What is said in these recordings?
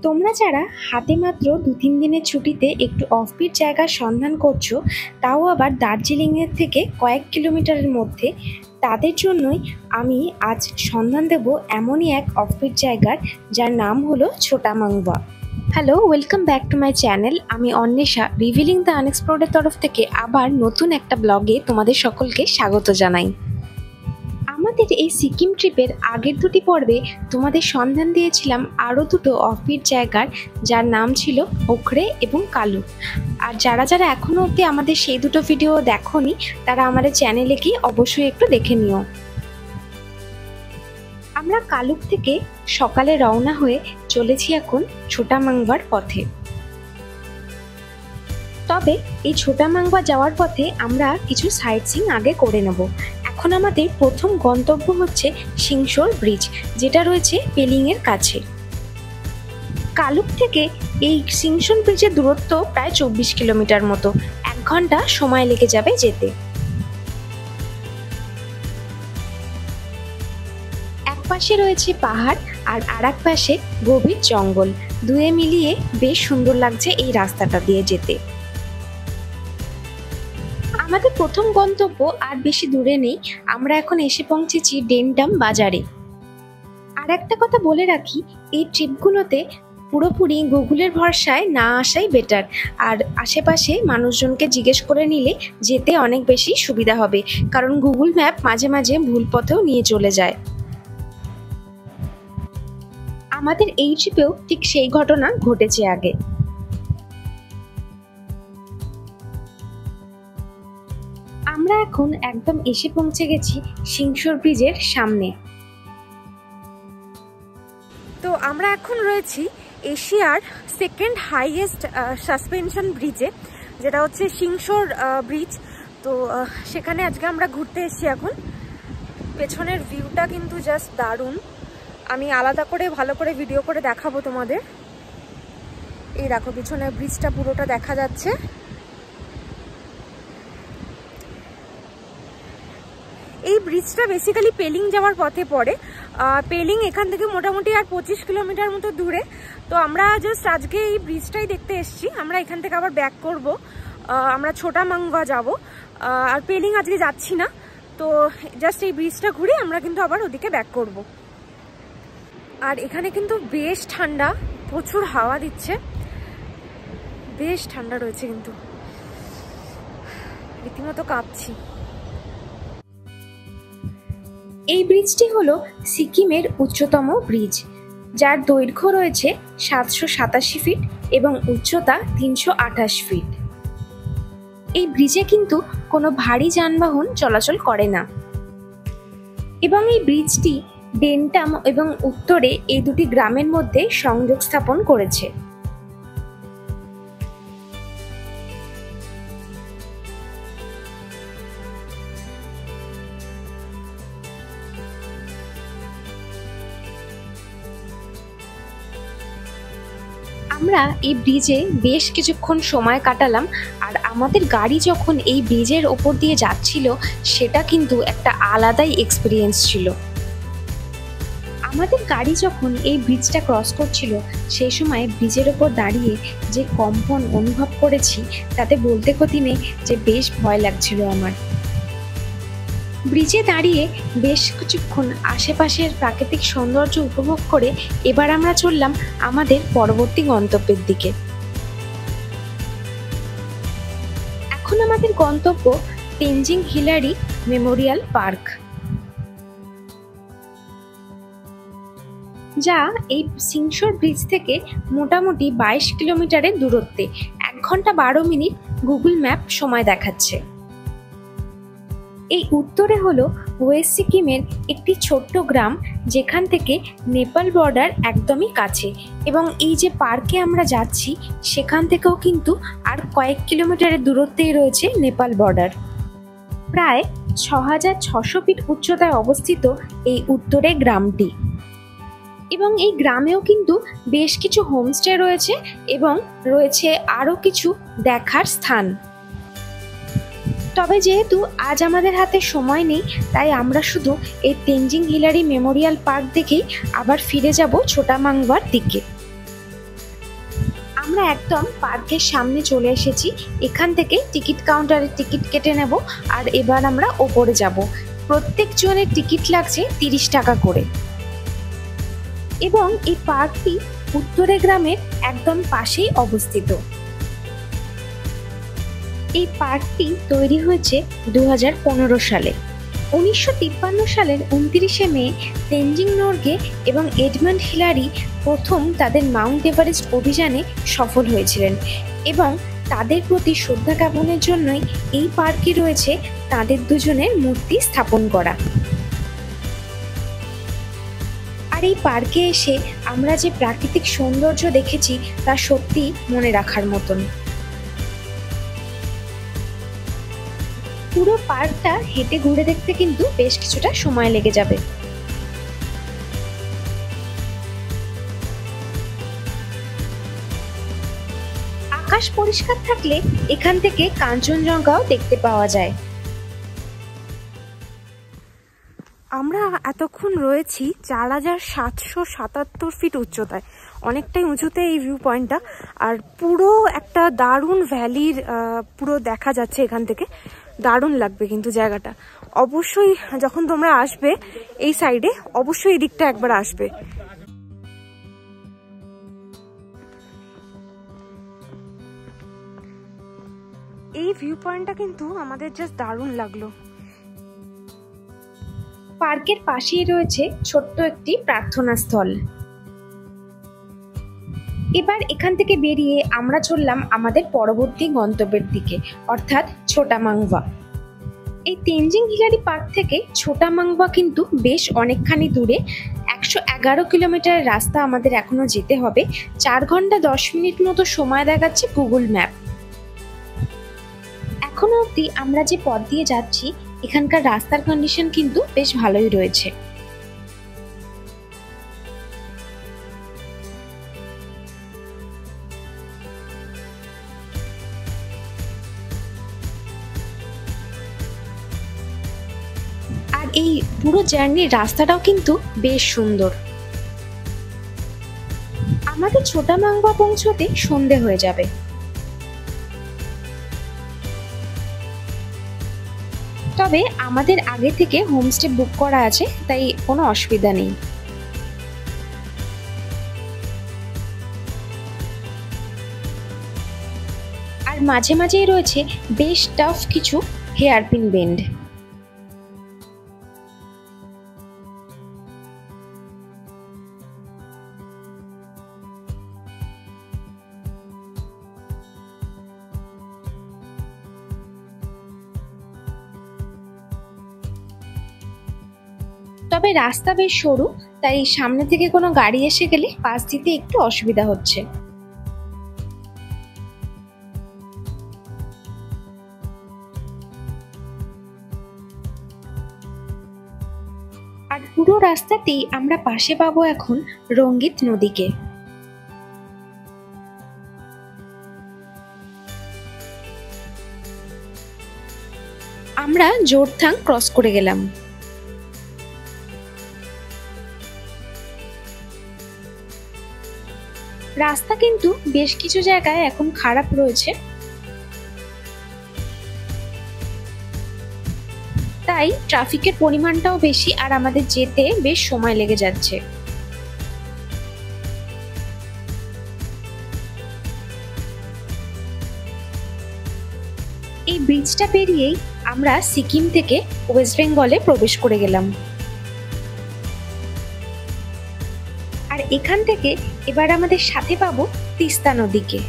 তোমরা যারা হাতে মাত্র ২-৩ দিনের ছুটিতে একটু অফবিট জায়গার সন্ধান করছো, তাও আবার দার্জিলিংয়ের থেকে কয়েক কিলোমিটারের মধ্যে, তাদের জন্যই আমি আজ সন্ধান দেব এমনই এক অফবিট জায়গার, যার নাম হলো Chhota Mangba. Hello, welcome back to my channel. আমি অন্বেষা, রিভিলিং দ্য আনএক্সপ্লোর্ডের তরফ থেকে আবার নতুন একটা ব্লগে তোমাদের সকলকে স্বাগত জানাই। আমাদের এই সিকিম ট্রিপের আগের দুটি পর্বে তোমাদের সন্ধান দিয়েছিলাম আরও দুটো অফবিট জায়গার, যার নাম ছিল ওখরে এবং কালুক। আর যারা যারা এখনও অবধি আমাদের সেই দুটো ভিডিও দেখোনি, তারা আমাদের চ্যানেলে গিয়ে অবশ্যই একটু দেখে নিও। আমরা কালুক থেকে সকালে রওনা হয়ে চলেছি এখন ছোটা মাংবার পথে। তবে এই ছোটা মাংবা যাওয়ার পথে আমরা কিছু সাইট সিইং আগে করে নেব। এখন আমাদের প্রথম গন্তব্য হচ্ছে সিংশোর ব্রিজ, যেটা রয়েছে পেলিংয়ের কাছে। কালুক থেকে এই সিংশোর ব্রিজের দূরত্ব প্রায় ২৪ কিলোমিটার মতো, ১ ঘন্টা সময় লেগে যাবে যেতে। এক পাশে রয়েছে পাহাড় আর আরেক পাশে গভীর জঙ্গল, দুয়ে মিলিয়ে বেশ সুন্দর লাগছে এই রাস্তাটা দিয়ে যেতে। আমাদের প্রথম গন্তব্য আর বেশি দূরে নেই, আমরা এখন এসে পৌঁছেছি ডেনডাম বাজারে। আর একটা কথা বলে রাখি, এই ট্রিপগুলোতে পুরোপুরি গুগলের ভরসায় না আসাই বেটার। আর আশেপাশে মানুষজনকে জিজ্ঞেস করে নিলে যেতে অনেক বেশি সুবিধা হবে, কারণ গুগল ম্যাপ মাঝে মাঝে ভুল পথেও নিয়ে চলে যায়। আমাদের এই ট্রিপেও ঠিক সেই ঘটনা ঘটেছে আগে। আমরা এখন একদম এসে পৌঁছে গেছি সিংশোর ব্রিজের সামনে। তো আমরা এখন রয়েছি এশিয়ার সেকেন্ড হাইয়েস্ট সাসপেনশন ব্রিজে, যেটা হচ্ছে সিংশোর ব্রিজ। তো সেখানে আজকে আমরা ঘুরতে এসেছি। এখন পেছনের ভিউটা কিন্তু জাস্ট দারুণ। আমি আলাদা করে ভালো করে ভিডিও করে দেখাবো তোমাদের। এই দেখো, পিছনের ব্রিজটা পুরোটা দেখা যাচ্ছে। এই ব্রিজটা বেসিক্যালি পেলিং যাওয়ার পথে পড়ে। পেলিং এখান থেকে মোটামুটি আর ২৫ কিলোমিটার মতো দূরে। তো আমরা জাস্ট আজকে এই ব্রিজটাই দেখতে এসেছি। আমরা এখান থেকে আবার ব্যাক করব, আমরা ছোটা মাংবা যাব। আর পেলিং আজকে যাচ্ছি না, তো জাস্ট এই ব্রিজটা ঘুরে আমরা কিন্তু আবার ওদিকে ব্যাক করব। আর এখানে কিন্তু বেশ ঠান্ডা, প্রচুর হাওয়া দিচ্ছে, বেশ ঠান্ডা রয়েছে, কিন্তু রীতিমতো কাঁপছি। এই ব্রিজটি হলো সিকিমের উচ্চতম ব্রিজ, যার দৈর্ঘ্য রয়েছে ৭৮৭ ফিট এবং উচ্চতা ৩২৮ ফিট। এই ব্রিজে কিন্তু কোনো ভারী যানবাহন চলাচল করে না, এবং এই ব্রিজটি ডেনটাম এবং উত্তরে এই দুটি গ্রামের মধ্যে সংযোগ স্থাপন করেছে। আমরা এই ব্রিজে বেশ কিছুক্ষণ সময় কাটালাম। আর আমাদের গাড়ি যখন এই ব্রিজের ওপর দিয়ে যাচ্ছিল, সেটা কিন্তু একটা আলাদাই এক্সপিরিয়েন্স ছিল। আমাদের গাড়ি যখন এই ব্রিজটা ক্রস করছিল, সেই সময় ব্রিজের ওপর দাঁড়িয়ে যে কম্পন অনুভব করেছি, তাতে বলতে ক্ষতি নেই যে বেশ ভয় লাগছিল আমার। ব্রিজে দাঁড়িয়ে বেশ কিছুক্ষণ আশেপাশের প্রাকৃতিক সৌন্দর্য উপভোগ করে এবার আমরা চললাম আমাদের পরবর্তী গন্তব্যের দিকে। এখন আমাদের গন্তব্য তেনজিং হিলারি মেমোরিয়াল পার্ক, যা এই সিংশোর ব্রিজ থেকে মোটামুটি ২২ কিলোমিটারের দূরত্বে, ১ ঘন্টা ১২ মিনিট গুগল ম্যাপ সময় দেখাচ্ছে। এই উত্তরে হলো ওয়েস্ট সিকিমের একটি ছোট্ট গ্রাম, যেখান থেকে নেপাল বর্ডার একদমই কাছে, এবং এই যে পার্কে আমরা যাচ্ছি, সেখান থেকেও কিন্তু আর কয়েক কিলোমিটারের দূরত্বেই রয়েছে নেপাল বর্ডার। প্রায় ৬৬০০ ফিট উচ্চতায় অবস্থিত এই উত্তরে গ্রামটি, এবং এই গ্রামেও কিন্তু বেশ কিছু হোমস্টে রয়েছে এবং রয়েছে আরও কিছু দেখার স্থান। তবে যেহেতু আজ আমাদের হাতে সময় নেই, তাই আমরা শুধু এই তেনজিং হিলারি মেমোরিয়াল পার্ক দেখেই আবার ফিরে যাব ছোটা মাংবার দিকে। আমরা একদম পার্কের সামনে চলে এসেছি। এখান থেকে টিকিট কাউন্টারে টিকিট কেটে নেব আর এবার আমরা ওপরে যাব। প্রত্যেক জনের টিকিট লাগছে 30 টাকা করে। এবং এই পার্কটি উত্তরে গ্রামের একদম পাশেই অবস্থিত। এই পার্কটি তৈরি হয়েছে 2015 সালে। 1953 সালের 29শে মে তেনজিং নোরগে এবং এডমন্ড হিলারি প্রথম তাদের মাউন্ট এভারেস্ট অভিযানে সফল হয়েছিলেন এবং তাদের প্রতি শ্রদ্ধা জ্ঞাপনের জন্যই এই পার্কে রয়েছে তাদের দুজনের মূর্তি স্থাপন করা। আর এই পার্কে এসে আমরা যে প্রাকৃতিক সৌন্দর্য দেখেছি তা সত্যি মনে রাখার মতন। পুরো পার্কটা হেঁটে ঘুরে দেখতে কিন্তু বেশ কিছুটা সময় লেগে যাবে। আকাশ পরিষ্কার থাকলে এখান থেকে কাঞ্চনজঙ্ঘাও দেখতে পাওয়া যায়। আমরা এতক্ষণ রয়েছি 4777 ফিট উচ্চতায়, অনেকটাই উঁচুতে এই ভিউ পয়েন্টটা। আর পুরো একটা দারুণ ভ্যালির পুরো দেখা যাচ্ছে এখান থেকে। দারুণ লাগবে কিন্তু জায়গাটা। অবশ্যই যখন তোমরা আসবে এই সাইডে, অবশ্যই এই দিকটা একবার আসবে। এই ভিউ পয়েন্টটা কিন্তু আমাদের জাস্ট দারুণ লাগলো। পার্কের পাশেই রয়েছে ছোট্ট একটি প্রার্থনা স্থল। এবার এখান থেকে বেরিয়ে আমরা চললাম আমাদের পরবর্তী গন্তব্যের দিকে, অর্থাৎ ছোটামাংবা। এই তেনজিং হিলারি পার্ক থেকে ছোটামাংবা কিন্তু বেশ অনেকখানি দূরে। 111 কিলোমিটারের রাস্তা আমাদের এখনো যেতে হবে। 4 ঘন্টা 10 মিনিট মতো সময় দেখাচ্ছে গুগল ম্যাপ। এখনো অবধি আমরা যে পথ দিয়ে যাচ্ছি এখানকার রাস্তার কন্ডিশন কিন্তু বেশ ভালোই রয়েছে। আর এই পুরো জার্নির রাস্তাটাও কিন্তু বেশ সুন্দর। আমাদের ছোটামাংবা পৌঁছতে সন্ধে হয়ে যাবে। তবে আমাদের আগে থেকে হোমস্টে বুক করা আছে, তাই কোনো অসুবিধা নেই। আর মাঝে মাঝেই রয়েছে বেশ টাফ কিছু হেয়ারপিন বেন্ড। তবে রাস্তা বেশ সরু, তাই সামনে থেকে কোনো গাড়ি এসে গেলে পাশ দিতে একটু অসুবিধা হচ্ছে। আর পুরো রাস্তাতেই আমরা পাশে পাবো এখন রঙ্গিত নদীকে। আমরা জোরথাং ক্রস করে গেলাম। রাস্তা কিন্তু বেশ কিছু জায়গায় এখন খারাপ রয়েছে, তাই ট্রাফিকের পরিমাণটাও বেশি আর আমাদের যেতে বেশ সময় লেগে যাচ্ছে। এই ব্রিজটা পেরিয়েই আমরা সিকিম থেকে ওয়েস্ট বেঙ্গলে প্রবেশ করে গেলাম। আর এখান থেকে এবার আমাদের সাথে পাবো তিস্তা নদীকে।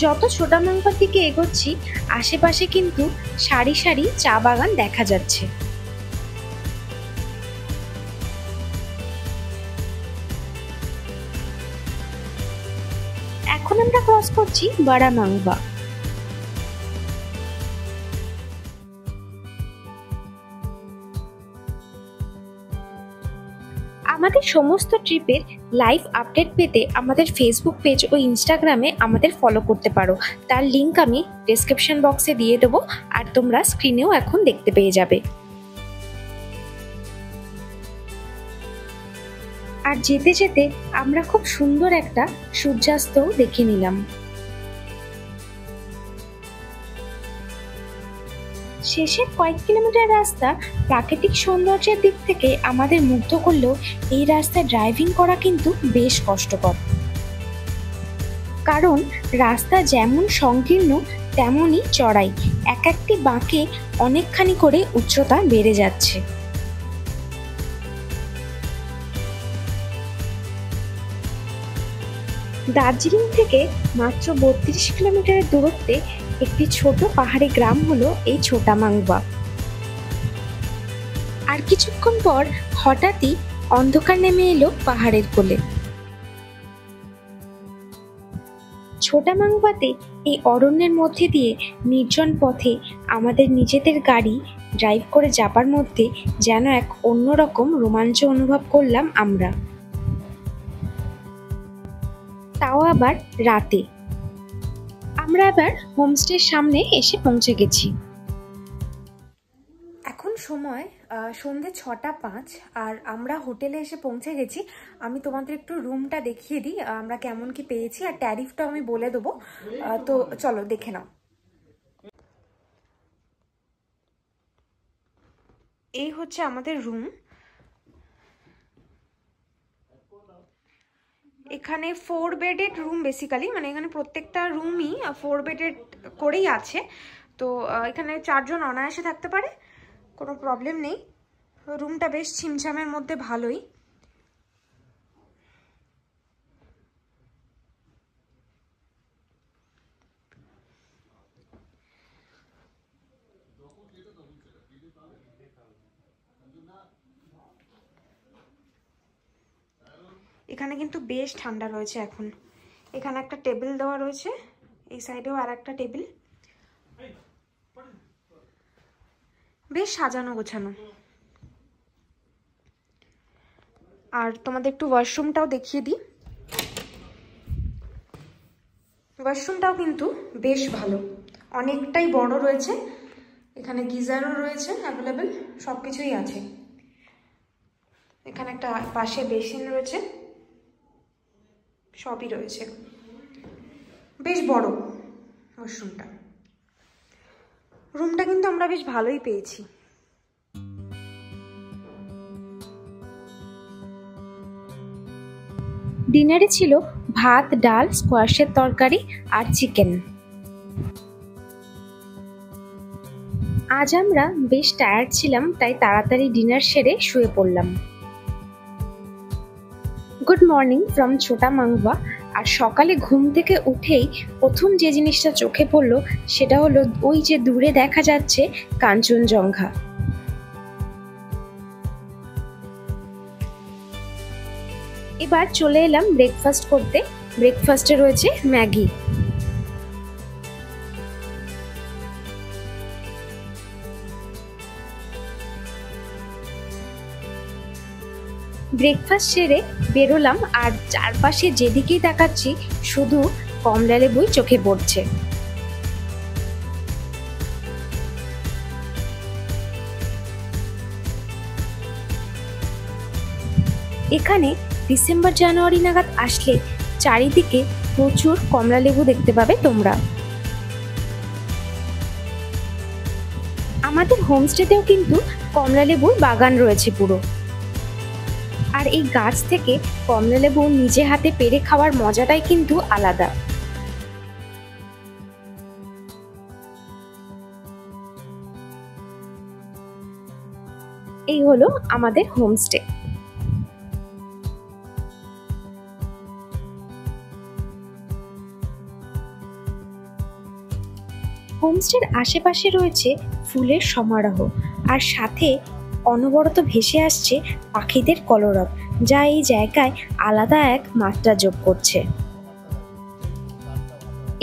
যত ছোটামাংবার দিকে এগোচ্ছি আশেপাশে কিন্তু সারি সারি চা বাগান দেখা যাচ্ছে। এখন আমরা ক্রস করছি বারামাংবা। আমাদের সমস্ত ট্রিপের লাইভ আপডেট পেতে আমাদের ফেসবুক পেজ ও ইনস্টাগ্রামে আমাদের ফলো করতে পারো। তার লিংক আমি ডেসক্রিপশন বক্সে দিয়ে দেবো, আর তোমরা স্ক্রিনেও এখন দেখতে পেয়ে যাবে। আর যেতে যেতে আমরা খুব সুন্দর একটা সূর্যাস্তও দেখে নিলাম। শেষের কয়েক কিলোমিটার রাস্তা প্রাকৃতিক সৌন্দর্যের দিক থেকে আমাদের মুগ্ধ করলেও এই রাস্তায় ড্রাইভিং করা কিন্তু বেশ কষ্টকর, কারণ রাস্তা যেমন সংকীর্ণ তেমনই চড়াই, এক একটি বাঁকে অনেকখানি করে উচ্চতা বেড়ে যাচ্ছে। দার্জিলিং থেকে মাত্র 32 কিলোমিটারের দূরত্বে একটি ছোট পাহাড়ি গ্রাম হলো এই ছোটামাংবা। আর কিছুক্ষণ পর হঠাৎই অন্ধকার নেমে এলো পাহাড়ের কোলে। ছোটামাংবাতে এই অরণ্যের মধ্যে দিয়ে নির্জন পথে আমাদের নিজেদের গাড়ি ড্রাইভ করে যাবার মধ্যে যেন এক অন্যরকম রোমাঞ্চ অনুভব করলাম আমরা, তাও আবার রাতে। আমরা আবার হোমস্টের সামনে এসে পৌঁছে গেছি। এখন সময় সন্ধে 6:05 আর আমরা হোটেলে এসে পৌঁছে গেছি। আমি তোমাদের একটু রুমটা দেখিয়ে দিই আমরা কেমন কি পেয়েছি, আর ট্যারিফটাও আমি বলে দেবো। তো চলো দেখে নাও। এই হচ্ছে আমাদের রুম। এখানে 4 বেডেড রুম বেসিক্যালি, মানে এখানে প্রত্যেকটা রুমই 4 বেডেড করেই আছে। তো এখানে 4 জন অনায়াসে থাকতে পারে, কোনো প্রবলেম নেই। রুমটা বেশ ছিমছামের মধ্যে ভালোই। এখানে কিন্তু বেশ ঠান্ডা রয়েছে এখন। এখানে একটা টেবিল দেওয়া রয়েছে, এই সাইডেও আর একটা টেবিল, বেশ সাজানো গোছানো। আর তোমাদের একটু ওয়াশরুমটাও দেখিয়ে দিই। ওয়াশরুমটাও কিন্তু বেশ ভালো, অনেকটাই বড় রয়েছে। এখানে গিজারও রয়েছে অ্যাভেলেবেল, সব কিছুই আছে। এখানে একটা পাশে বেসিন রয়েছে, সবই রয়েছে। বেশ বড় ওয়াশরুমটা। রুমটা কিন্তু আমরা বেশ ভালোই পেয়েছি। ডিনারে ছিল ভাত, ডাল, স্কোয়াশের তরকারি আর চিকেন। আজ আমরা বেশ টায়ার্ড ছিলাম, তাই তাড়াতাড়ি ডিনার সেরে শুয়ে পড়লাম। Good morning from Chhotamangba. আর সকালে ঘুম থেকে উঠেই প্রথম যে জিনিসটা চোখে পড়লো সেটা হলো ওই যে দূরে দেখা যাচ্ছে কাঞ্চনজঙ্ঘা। এবার চলে এলাম ব্রেকফাস্ট করতে। ব্রেকফাস্টে রয়েছে ম্যাগি। ব্রেকফাস্ট সেরে বেরোলাম, আর চারপাশে যেদিকেই তাকাচ্ছি শুধু কমলা লেবুই চোখে পড়ছে। এখানে ডিসেম্বর জানুয়ারি নাগাদ আসলে চারিদিকে প্রচুর কমলা লেবু দেখতে পাবে তোমরা। আমাদের হোমস্টেতেও কিন্তু কমলা লেবুর বাগান রয়েছে পুরো। আর এই গাছ থেকে কমলা লেবু নিজে হাতে পেড়ে খাওয়ার মজাটাই কিন্তু আলাদা। এই হলো আমাদের হোমস্টে। হোমস্টের আশেপাশে রয়েছে ফুলের সমারোহ, আর সাথে অনবরত ভেসে আসছে পাখিদের কলরব, যা এই জায়গায় আলাদা এক মাত্রা যোগ করছে।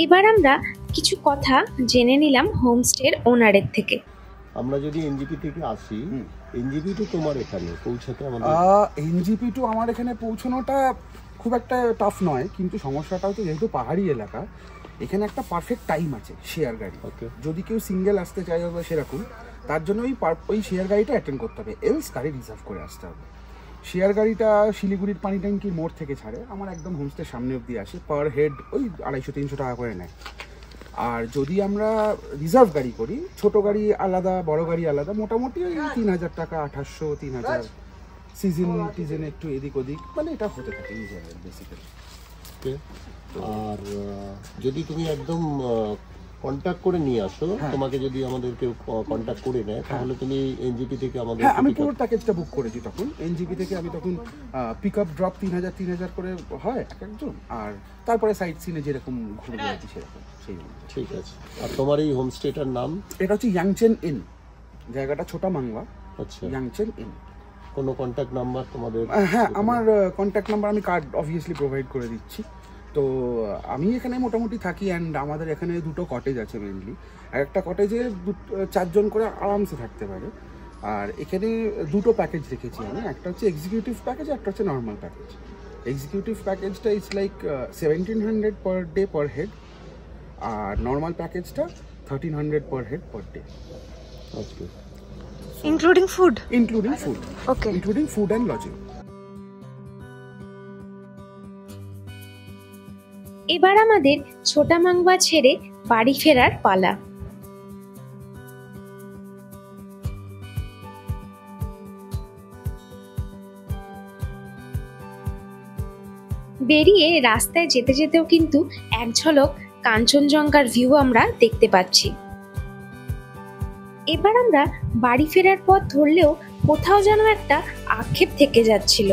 এবার আমরা কিছু কথা জেনে নিলাম হোমস্টের ওনারের থেকে। আমরা যদি এনজিপি থেকে আসি এনজিপি টু তোমার এখানে পৌঁছাতে আমাদের এনজিপি টু আমার এখানে পৌঁছানোটা খুব একটা টাফ নয়, কিন্তু সমস্যাটা হচ্ছে যেহেতু পাহাড়ি এলাকা, এখানে একটা পারফেক্ট টাইম আছে শেয়ার গাড়ি। যদি কেউ সিঙ্গেল আসতে চায় বা সেরকম, তার জন্য ওই শেয়ার গাড়িটা অ্যাটেন্ড করতে হবে, এলস গাড়ি রিজার্ভ করে আসতে হবে। শেয়ার গাড়িটা শিলিগুড়ির পানি ট্যাঙ্কির মোড় থেকে ছাড়ে, আমার একদম হোমস্টের সামনে অব্দি আসে, পার হেড ওই 250-300 টাকা করে নেয়। আর যদি আমরা রিজার্ভ গাড়ি করি, ছোট গাড়ি আলাদা, বড় গাড়ি আলাদা, মোটামুটি ওই 3000 টাকা, 2800-3000, সিজনে একটু এদিক ওদিক, মানে এটা হতে থাকে বেসিক্যালি। আর যদি তুমি একদম কন্ট্যাক্ট করে নিয়ে আসো, তোমাকে যদি আমাদের কেউ কন্ট্যাক্ট করে নেয়, তাহলে তুমি এনজিপি থেকে আমাদের, হ্যাঁ আমি পুরো প্যাকেজটা বুক করেছি তখন। এনজিপি থেকে আমি তখন পিক আপ ড্রপ 3000 করে হয় এক একজন, আর তারপরে সাইট সিনে যেরকম ঘুরে যাচ্ছি সেরকম সেই। ঠিক আছে। আর তোমার এই হোমস্টেটার নাম? এটা হচ্ছে ইয়াংচেন ইন, জায়গাটা ছোটা মাংবা। আচ্ছা, ইয়াংচেন ইন। কোনো কন্ট্যাক্ট নাম্বার তোমাদের? হ্যাঁ, আমার কন্ট্যাক্ট নাম্বার আমি কার্ড অবভিয়াসলি প্রোভাইড করে দিচ্ছি। তো আমি এখানে মোটামুটি থাকি, অ্যান্ড আমাদের এখানে 2টো কটেজ আছে মেনলি। আর একটা কটেজে 4 জন করে আরামসে থাকতে পারে। আর এখানে 2টো প্যাকেজ রেখেছি আমি, একটা হচ্ছে এক্সিকিউটিভ প্যাকেজ, একটা হচ্ছে নর্মাল প্যাকেজ। এক্সিকিউটিভ প্যাকেজটা it's like 1700 per day per head, আর নর্মাল প্যাকেজটা 1300 per head per day. Okay, including food? Including food. Okay, including food and lodging. এবার আমাদের ছোটা মাংবা ছেড়ে বাড়ি ফেরার পালা। বেরিয়ে রাস্তায় যেতে যেতেও কিন্তু এক ঝলক কাঞ্চনজঙ্ঘার ভিউ আমরা দেখতে পাচ্ছি। এবার আমরা বাড়ি ফেরার পথ ধরলেও কোথাও যেন একটা আক্ষেপ থেকে যাচ্ছিল।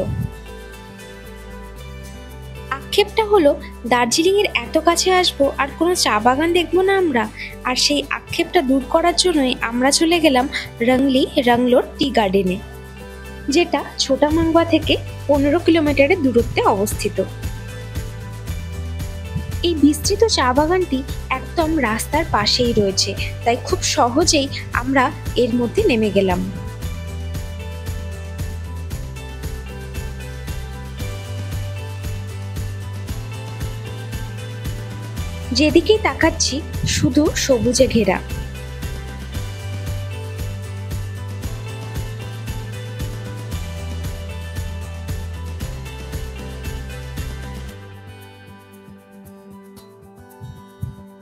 আক্ষেপটা হলো দার্জিলিং এর এত কাছে আসবো আর কোনো চা বাগান দেখবো না আমরা, আর সেই আক্ষেপটা দূর করার জন্যই আমরা চলে গেলাম রংলোর টি গার্ডেনে, যেটা ছোটা মাংবা থেকে 15 কিলোমিটারের দূরত্বে অবস্থিত। এই বিস্তৃত চা বাগানটি একদম রাস্তার পাশেই রয়েছে, তাই খুব সহজেই আমরা এর মধ্যে নেমে গেলাম। যেদিকেই তাকাচ্ছি শুধু সবুজে ঘেরা।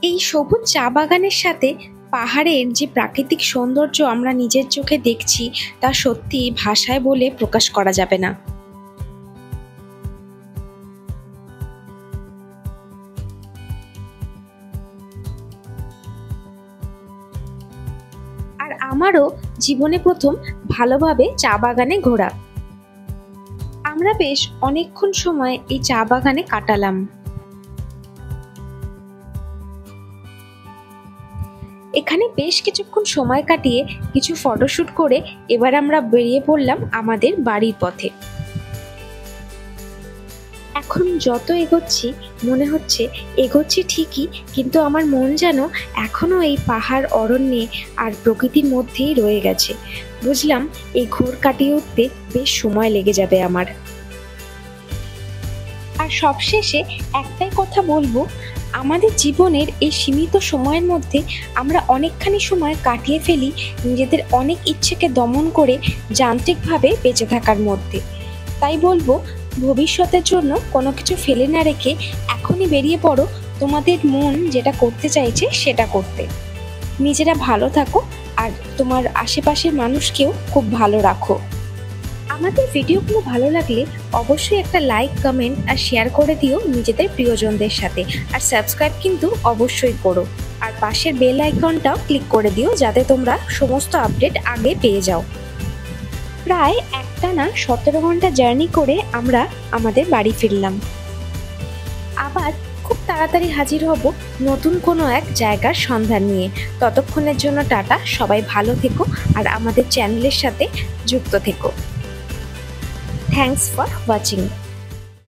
এই সবুজ চা বাগানের সাথে পাহাড়ের যে প্রাকৃতিক সৌন্দর্য আমরা নিজের চোখে দেখছি, তা সত্যি ভাষায় বলে প্রকাশ করা যাবে না। আর আমারও জীবনে প্রথম ভালোভাবে চা বাগানে ঘোরা। আমরা বেশ অনেকক্ষণ সময় এই চা বাগানে কাটালাম। এখানে বেশ কিছুক্ষণ সময় কাটিয়ে কিছু ফটোশুট করে এবার আমরা বেরিয়ে পড়লাম আমাদের বাড়ির পথে। এখন যত এগোচ্ছি মনে হচ্ছে এগোচ্ছি ঠিকই, কিন্তু আমার মন যেন এখনো এই পাহাড় অরণ্যে আর প্রকৃতির মধ্যেই রয়ে গেছে। বুঝলাম এই ঘোর কাটিয়ে উঠতে বেশ সময় লেগে যাবে আমার। আর সবশেষে একটাই কথা বলবো, আমাদের জীবনের এই সীমিত সময়ের মধ্যে আমরা অনেকখানি সময় কাটিয়ে ফেলি নিজেদের অনেক ইচ্ছেকে দমন করে যান্ত্রিকভাবে বেঁচে থাকার মধ্যে। তাই বলবো, ভবিষ্যতের জন্য কোনো কিছু ফেলে না রেখে এখনই বেরিয়ে পড়ো তোমাদের মন যেটা করতে চাইছে সেটা করতে। নিজেরা ভালো থাকো আর তোমার আশেপাশের মানুষকেও খুব ভালো রাখো। আমাদের ভিডিওগুলো ভালো লাগলে অবশ্যই একটা লাইক, কমেন্ট আর শেয়ার করে দিও নিজেদের প্রিয়জনদের সাথে। আর সাবস্ক্রাইব কিন্তু অবশ্যই করো, আর পাশের বেল আইকনটাও ক্লিক করে দিও যাতে তোমরা সমস্ত আপডেট আগে পেয়ে যাও। প্রায় একটানা 17 ঘন্টা জার্নি করে আমরা আমাদের বাড়ি ফিরলাম। আবার খুব তাড়াতাড়ি হাজির হব নতুন কোনো এক জায়গার সন্ধান নিয়ে। ততক্ষণের জন্য টাটা, সবাই ভালো থেকো আর আমাদের চ্যানেলের সাথে যুক্ত থেকো। Thanks for watching.